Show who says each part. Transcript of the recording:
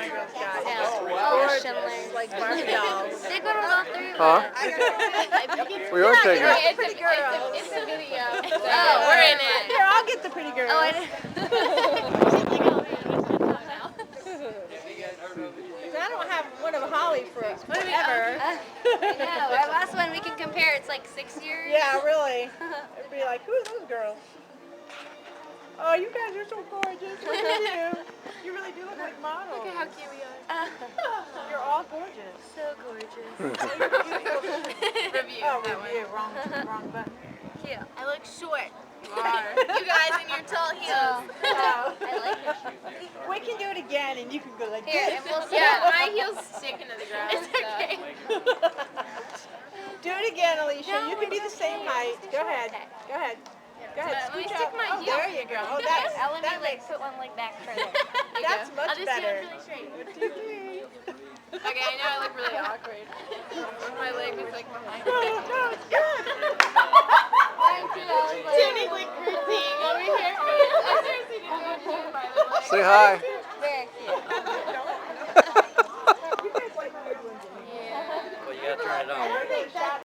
Speaker 1: my girls got.
Speaker 2: Yeah.
Speaker 1: Gorgeous,
Speaker 2: Schindler.
Speaker 1: like Barbie dolls.
Speaker 2: They go to all three.
Speaker 3: Huh? We are taking it.
Speaker 4: It's
Speaker 1: Pretty
Speaker 4: a,
Speaker 1: girls.
Speaker 4: it's a video.
Speaker 2: Oh,
Speaker 4: we're in it.
Speaker 1: Here, I'll get the pretty girls.
Speaker 2: Oh, I
Speaker 1: I don't have one of Holly for forever.
Speaker 2: know. Our last one, we can compare. It's like 6 years.
Speaker 1: Yeah, really. It'd be like, who are those girls? Oh, you guys are so gorgeous. Look at you. You really do look like models.
Speaker 4: Look at how cute we are.
Speaker 1: You're all gorgeous.
Speaker 2: So gorgeous.
Speaker 4: Review.
Speaker 1: Oh,
Speaker 4: that
Speaker 1: review.
Speaker 4: one.
Speaker 1: Wrong button.
Speaker 2: Cute.
Speaker 4: I look short. You are. You guys in your tall heels.
Speaker 1: Oh.
Speaker 2: I like your shoes.
Speaker 1: We can do it again, and you can go like
Speaker 2: Here,
Speaker 1: this.
Speaker 2: and we'll see.
Speaker 4: Yeah, my heels stick into the ground.
Speaker 2: It's okay.
Speaker 1: Do it again, Alicia. You can be the same height. Go ahead. Go ahead. Go ahead.
Speaker 4: Let me
Speaker 1: Scooch
Speaker 4: stick
Speaker 1: up.
Speaker 4: my
Speaker 1: Oh,
Speaker 4: heel.
Speaker 1: there you go. Oh, that's,
Speaker 2: I'll let me
Speaker 1: that
Speaker 2: like
Speaker 1: makes,
Speaker 2: put one leg back further.
Speaker 1: that's
Speaker 4: I'll
Speaker 1: much
Speaker 4: just
Speaker 1: better.
Speaker 4: stand really straight. Okay, I know I look really awkward. My leg is like behind me.
Speaker 1: No, it's good.
Speaker 4: Tierney's like routine over here. I seriously didn't know what to do with my other leg.
Speaker 3: Say hi.